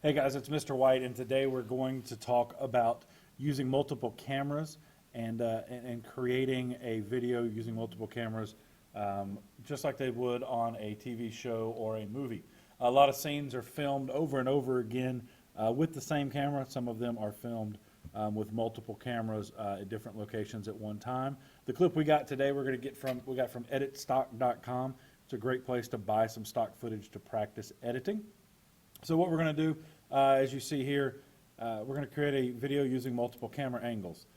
Hey guys, it's Mr. White, and today we're going to talk about using multiple cameras and creating a video using multiple cameras, just like they would on a TV show or a movie. A lot of scenes are filmed over and over again with the same camera. Some of them are filmed with multiple cameras at different locations at one time. The clip we got today, we got from editstock.com. It's a great place to buy some stock footage to practice editing. So what we're going to do, as you see here, we're going to create a video using multiple camera angles.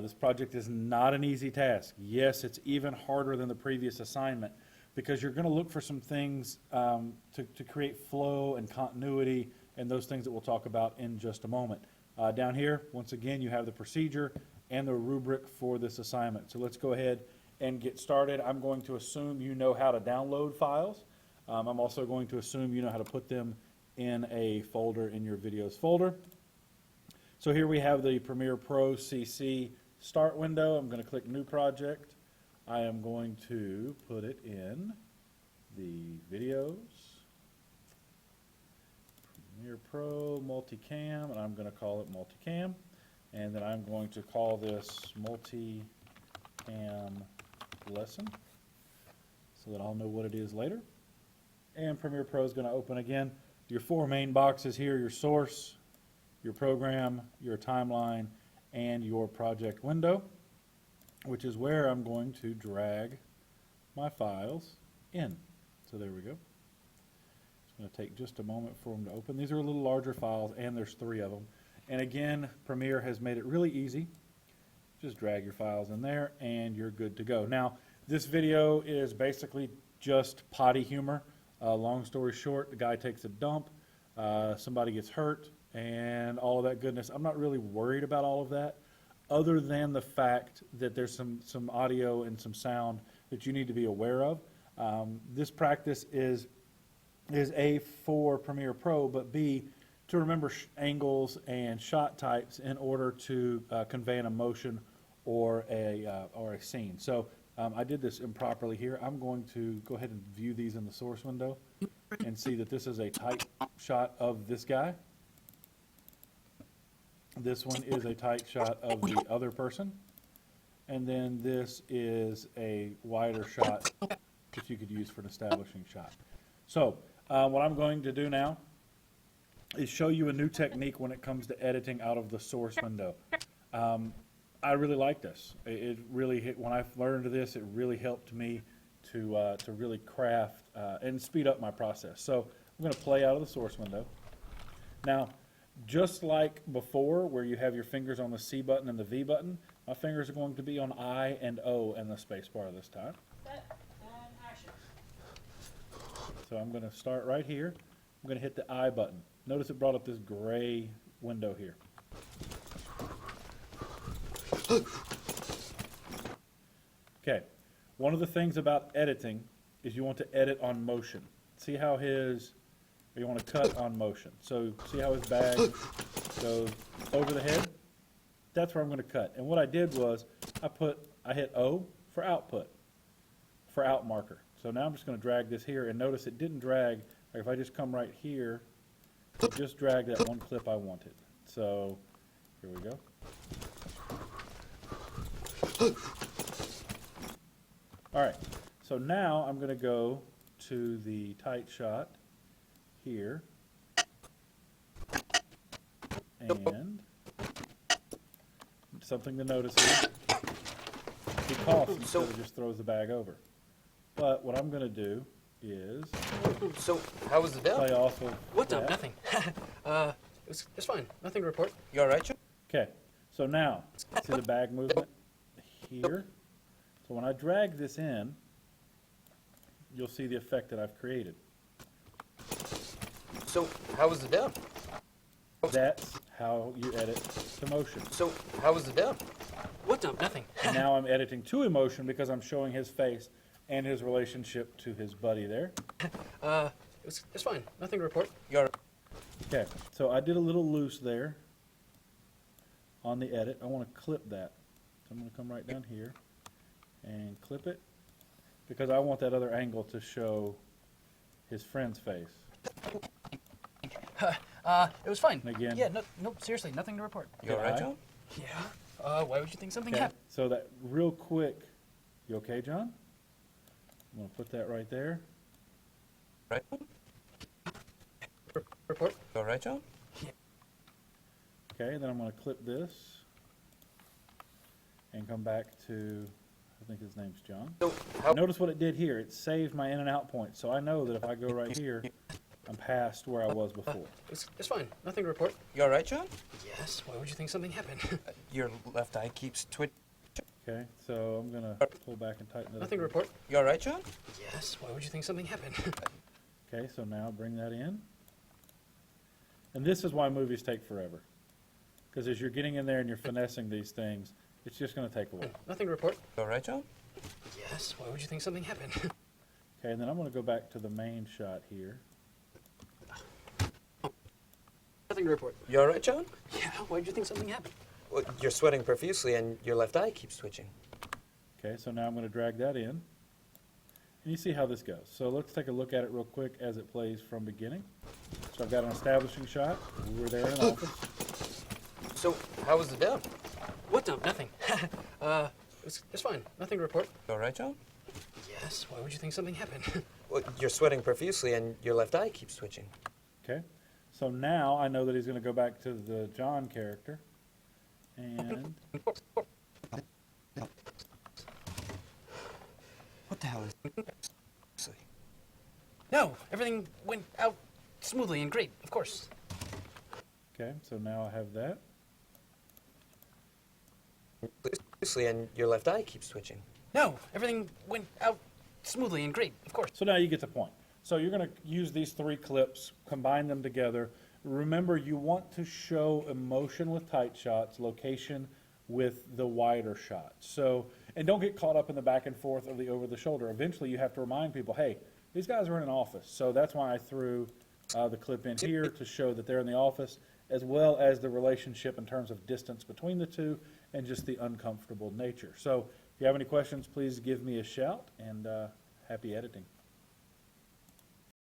This project is not an easy task. Yes, it's even harder than the previous assignment because you're going to look for some things to create flow and continuity and those things that we'll talk about in just a moment. Down here, once again, you have the procedure and the rubric for this assignment. So let's go ahead and get started. I'm going to assume you know how to download files. I'm also going to assume you know how to put them in a folder in your videos folder. So here we have the Premiere Pro CC start window. I'm going to click New Project. I am going to put it in the videos, Premiere Pro MultiCam, and I'm going to call it MultiCam. And then I'm going to call this MultiCam lesson so that I'll know what it is later. And Premiere Pro is going to open again. Your four main boxes here: your source, your program, your timeline, and your project window, which is where I'm going to drag my files in. So there we go. It's going to take just a moment for them to open. These are a little larger files, and there's 3 of them. And again, Premiere has made it really easy. Just drag your files in there, and you're good to go. Now, this video is basically just potty humor. Long story short, the guy takes a dump, somebody gets hurt, and all of that goodness. I'm not really worried about all of that, other than the fact that there's some audio and some sound that you need to be aware of. This practice is A, for Premiere Pro, but B, to remember angles and shot types in order to convey an emotion or a scene. So I did this improperly here. I'm going to go ahead and view these in the source window and see that this is a tight shot of this guy. This one is a tight shot of the other person. And then this is a wider shot that you could use for an establishing shot. So what I'm going to do now is show you a new technique when it comes to editing out of the source window. I really like this. It really when I learned this, it really helped me to really craft and speed up my process. So I'm going to play out of the source window. Now, just like before, where you have your fingers on the C button and the V button, my fingers are going to be on I and O and the space bar this time. So I'm going to start right here. I'm going to hit the I button. Notice it brought up this gray window here. Okay, one of the things about editing is you want to edit on motion. See how you want to cut on motion. So see how his bag goes over the head? That's where I'm going to cut. And what I did was I hit O for output, for out marker. So now I'm just going to drag this here, and notice it didn't drag. Like if I just come right here, it just dragged that one clip I wanted. So here we go. All right, so now I'm going to go to the tight shot here, and something to notice here, he coughs instead of just throws the bag over. But what I'm going to do is So, how was the day? play off of What's that. up? Nothing. It's fine. Nothing to report. You all right, Joe? Okay, so now, see the bag movement here? So when I drag this in, you'll see the effect that I've created. So, how was the day? That's how you edit to motion. So, how was the day? What's up? Nothing. And now I'm editing to emotion because I'm showing his face and his relationship to his buddy there. It's fine. Nothing to report. You all right? Okay, so I did a little loose there on the edit. I want to clip that. So I'm going to come right down here and clip it because I want that other angle to show his friend's face. It was fine. And again- Yeah, no, seriously, nothing to report. You all right, Aye. John? Yeah. Why would you think something Okay, happened? so that real quick, you okay, John? I'm gonna put that right there. Right? Report? You all right, John? Okay, then I'm gonna clip this and come back to, I think his name's John. So, how, Notice what it did here. It saved my in and out point, so I know that if I go right here, I'm past where I was before. It's fine. Nothing to report. you all right, John? Yes. Why would you think something happened? Your left eye keeps twitching. Okay, so I'm gonna pull back and tighten it up. Nothing to report. You all right, John? Yes. Why would you think something happened? Okay, so now bring that in. And this is why movies take forever. Because as you're getting in there and you're finessing these things, it's just gonna take a while. Nothing to report. You all right, John? Yes. Why would you think something happened? Okay, and then I'm gonna go back to the main shot here. Nothing to report. You all right, John? Yeah. Why would you think something happened? Well, you're sweating profusely and your left eye keeps twitching. Okay, so now I'm gonna drag that in. And you see how this goes. So let's take a look at it real quick as it plays from beginning. So I've got an establishing shot. We're there in an office. So, how was the dub? What? No, nothing. It's fine. Nothing to report. You all right, John? Yes. Why would you think something happened? Well, you're sweating profusely and your left eye keeps twitching. Okay, so now I know that he's gonna go back to the John character. And What the hell is... No. Everything went out smoothly and great. Of course. okay, so now I have that. Profusely and your left eye keeps twitching. No. Everything went out smoothly and great. Of course. So now you get the point. So you're going to use these three clips, combine them together. Remember, you want to show emotion with tight shots, location with the wider shots. So, and don't get caught up in the back and forth of the over the shoulder. Eventually, you have to remind people, hey, these guys are in an office. So that's why I threw the clip in here to show that they're in the office, as well as the relationship in terms of distance between the two and just the uncomfortable nature. So if you have any questions, please give me a shout, and happy editing.